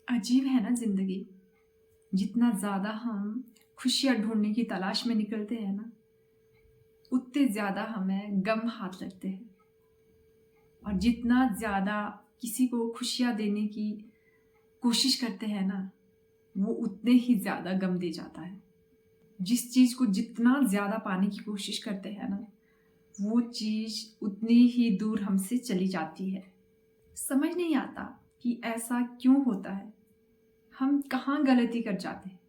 अजीब है ना ज़िंदगी। जितना ज़्यादा हम खुशियाँ ढूँढने की तलाश में निकलते हैं ना, उतने ज़्यादा हमें गम हाथ लगते हैं। और जितना ज़्यादा किसी को खुशियाँ देने की कोशिश करते हैं ना, वो उतने ही ज़्यादा गम दे जाता है। जिस चीज़ को जितना ज़्यादा पाने की कोशिश करते हैं ना, वो चीज़ उतनी ही दूर हमसे चली जाती है। समझ नहीं आता कि ऐसा क्यों होता है। हम कहाँ गलती कर जाते हैं।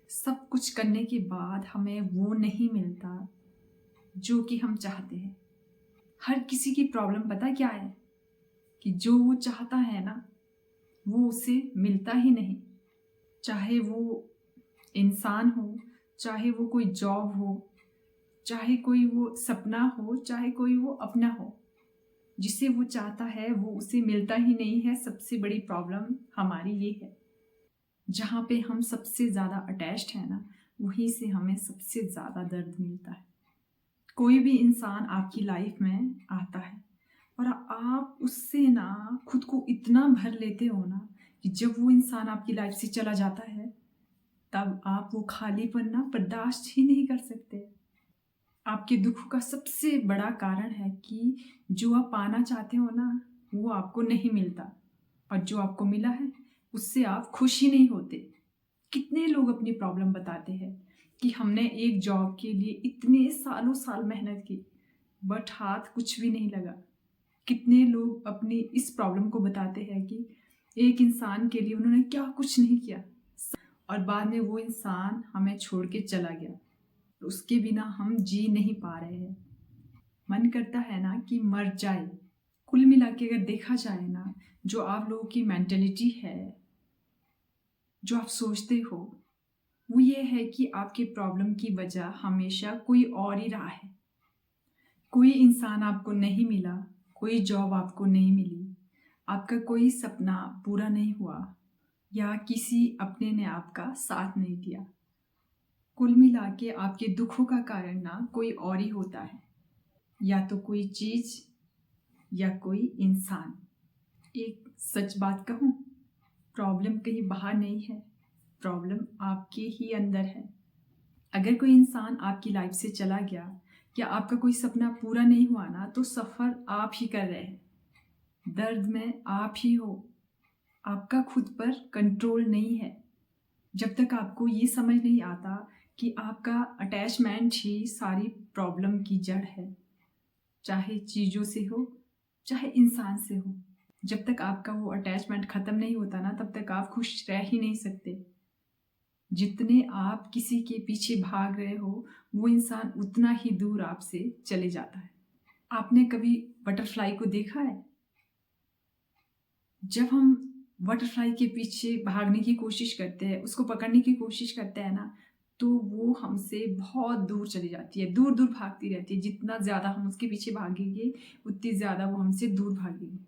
सब कुछ करने के बाद हमें वो नहीं मिलता जो कि हम चाहते हैं। हर किसी की प्रॉब्लम पता क्या है कि जो वो चाहता है ना, वो उसे मिलता ही नहीं। चाहे वो इंसान हो, चाहे वो कोई जॉब हो, चाहे कोई वो सपना हो, चाहे कोई वो अपना हो, जिसे वो चाहता है वो उसे मिलता ही नहीं है। सबसे बड़ी प्रॉब्लम हमारी ये है। जहाँ पे हम सबसे ज़्यादा अटैच्ड हैं ना, वहीं से हमें सबसे ज़्यादा दर्द मिलता है। कोई भी इंसान आपकी लाइफ में आता है और आप उससे ना खुद को इतना भर लेते हो ना कि जब वो इंसान आपकी लाइफ से चला जाता है, तब आप वो खालीपन ना बर्दाश्त ही नहीं कर सकते। आपके दुख का सबसे बड़ा कारण है कि जो आप पाना चाहते हो ना, वो आपको नहीं मिलता, और जो आपको मिला है उससे आप खुश ही नहीं होते। कितने लोग अपनी प्रॉब्लम बताते हैं कि हमने एक जॉब के लिए इतने सालों साल मेहनत की, बट हाथ कुछ भी नहीं लगा। कितने लोग अपनी इस प्रॉब्लम को बताते हैं कि एक इंसान के लिए उन्होंने क्या कुछ नहीं किया, और बाद में वो इंसान हमें छोड़ के चला गया। उसके बिना हम जी नहीं पा रहे हैं। मन करता है ना कि मर जाए। कुल मिला के अगर देखा जाए ना, जो आप लोगों की मेंटेलिटी है, जो आप सोचते हो, वो ये है कि आपके प्रॉब्लम की वजह हमेशा कोई और ही रहा है। कोई इंसान आपको नहीं मिला, कोई जॉब आपको नहीं मिली, आपका कोई सपना पूरा नहीं हुआ, या किसी अपने ने आपका साथ नहीं दिया। कुल मिला के आपके दुखों का कारण ना कोई और ही होता है, या तो कोई चीज़ या कोई इंसान। एक सच बात कहूँ, प्रॉब्लम कहीं बाहर नहीं है, प्रॉब्लम आपके ही अंदर है। अगर कोई इंसान आपकी लाइफ से चला गया या आपका कोई सपना पूरा नहीं हुआ ना, तो सफ़र आप ही कर रहे हैं। दर्द में आप ही हो। आपका खुद पर कंट्रोल नहीं है। जब तक आपको ये समझ नहीं आता कि आपका अटैचमेंट ही सारी प्रॉब्लम की जड़ है, चाहे चीज़ों से हो, चाहे इंसान से हो। जब तक आपका वो अटैचमेंट ख़त्म नहीं होता ना, तब तक आप खुश रह ही नहीं सकते। जितने आप किसी के पीछे भाग रहे हो, वो इंसान उतना ही दूर आपसे चले जाता है। आपने कभी बटरफ्लाई को देखा है? जब हम बटरफ्लाई के पीछे भागने की कोशिश करते हैं, उसको पकड़ने की कोशिश करते हैं ना, तो वो हमसे बहुत दूर चली जाती है, दूर-दूर भागती रहती है। जितना ज़्यादा हम उसके पीछे भागेंगे, उतनी ज़्यादा वो हमसे दूर भागेगी।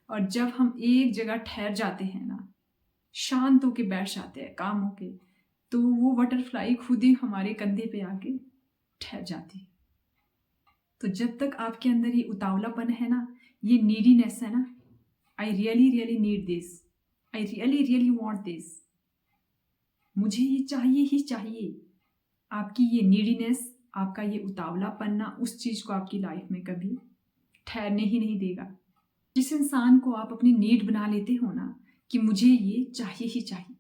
और जब हम एक जगह ठहर जाते हैं ना, शांत होके बैठ जाते हैं काम होके, तो वो बटरफ्लाई खुद ही हमारे कंधे पे आके ठहर जाती है। तो जब तक आपके अंदर ये उतावलापन है ना, ये नीडीनेस है ना, I really really need this, I really really want this, मुझे ये चाहिए ही चाहिए। आपकी ये नीडीनेस, आपका ये उतावलापन ना उस चीज़ को आपकी लाइफ में कभी ठहरने ही नहीं देगा। जिस इंसान को आप अपनी नीड बना लेते हो ना कि मुझे ये चाहिए ही चाहिए,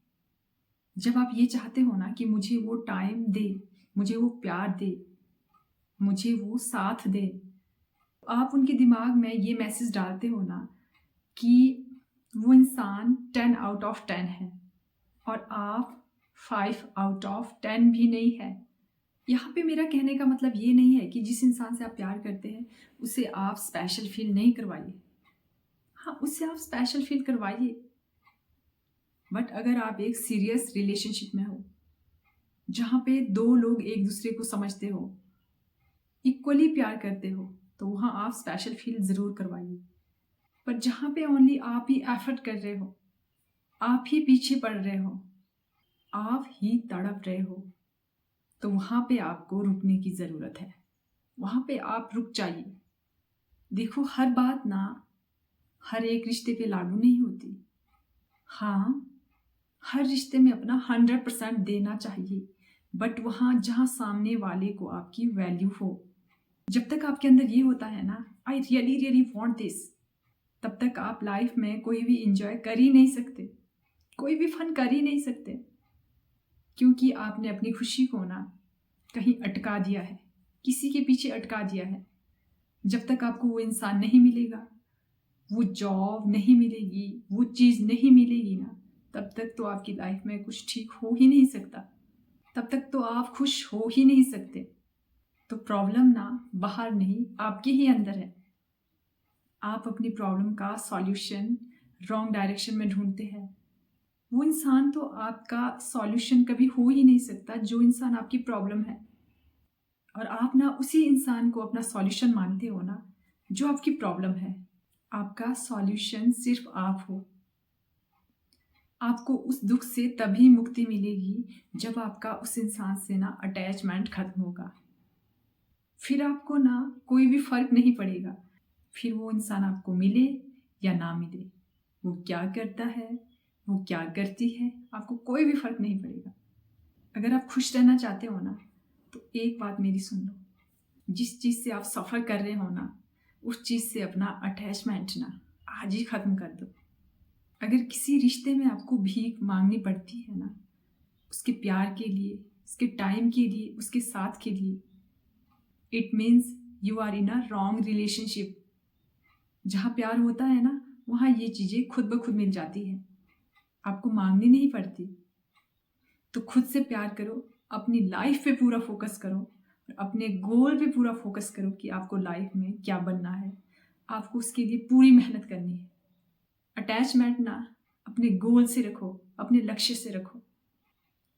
जब आप ये चाहते हो ना कि मुझे वो टाइम दे, मुझे वो प्यार दे, मुझे वो साथ दे, आप उनके दिमाग में ये मैसेज डालते हो ना कि वो इंसान 10 आउट ऑफ 10 है और आप 5 आउट ऑफ 10 भी नहीं है। यहाँ पे मेरा कहने का मतलब ये नहीं है कि जिस इंसान से आप प्यार करते हैं उसे आप स्पेशल फील नहीं करवाइए। हाँ, उससे आप स्पेशल फील करवाइए, बट अगर आप एक सीरियस रिलेशनशिप में हो, जहाँ पे दो लोग एक दूसरे को समझते हो, इक्वली प्यार करते हो, तो वहाँ आप स्पेशल फील ज़रूर करवाइए। पर जहाँ पे ओनली आप ही एफर्ट कर रहे हो, आप ही पीछे पड़ रहे हो, आप ही तड़प रहे हो, तो वहाँ पे आपको रुकने की ज़रूरत है। वहाँ पे आप रुक जाइए। देखो, हर बात ना हर एक रिश्ते पे लागू नहीं होती। हाँ, हर रिश्ते में अपना 100% देना चाहिए, बट वहाँ जहाँ सामने वाले को आपकी वैल्यू हो। जब तक आपके अंदर ये होता है ना, I really really want this, तब तक आप लाइफ में कोई भी इंजॉय कर ही नहीं सकते, कोई भी फन कर ही नहीं सकते, क्योंकि आपने अपनी खुशी को ना कहीं अटका दिया है, किसी के पीछे अटका दिया है। जब तक आपको वो इंसान नहीं मिलेगा, वो जॉब नहीं मिलेगी, वो चीज़ नहीं मिलेगी ना, तब तक तो आपकी लाइफ में कुछ ठीक हो ही नहीं सकता, तब तक तो आप खुश हो ही नहीं सकते। तो प्रॉब्लम ना बाहर नहीं, आपके ही अंदर है। आप अपनी प्रॉब्लम का सॉल्यूशन रॉन्ग डायरेक्शन में ढूंढते हैं। वो इंसान तो आपका सॉल्यूशन कभी हो ही नहीं सकता जो इंसान आपकी प्रॉब्लम है, और आप ना उसी इंसान को अपना सॉल्यूशन मानते हो ना जो आपकी प्रॉब्लम है। आपका सॉल्यूशन सिर्फ आप हो। आपको उस दुख से तभी मुक्ति मिलेगी जब आपका उस इंसान से ना अटैचमेंट खत्म होगा। फिर आपको ना कोई भी फर्क नहीं पड़ेगा, फिर वो इंसान आपको मिले या ना मिले, वो क्या करता है, वो क्या करती है, आपको कोई भी फर्क नहीं पड़ेगा। अगर आप खुश रहना चाहते हो ना, तो एक बात मेरी सुन लो, जिस चीज़ से आप सफ़र कर रहे हो ना, उस चीज़ से अपना अटैचमेंट ना आज ही ख़त्म कर दो। अगर किसी रिश्ते में आपको भीख मांगनी पड़ती है ना, उसके प्यार के लिए, उसके टाइम के लिए, उसके साथ के लिए, it means you are in a wrong relationship. जहाँ प्यार होता है ना, वहाँ ये चीज़ें खुद ब खुद मिल जाती हैं, आपको मांगनी नहीं पड़ती। तो खुद से प्यार करो, अपनी लाइफ पे पूरा फोकस करो, और अपने गोल पे पूरा फोकस करो कि आपको लाइफ में क्या बनना है, आपको उसके लिए पूरी मेहनत करनी है। अटैचमेंट ना अपने गोल से रखो, अपने लक्ष्य से रखो।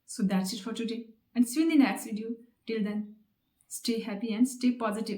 So that's it for today, and see you in the next video. Till then, stay happy and stay positive.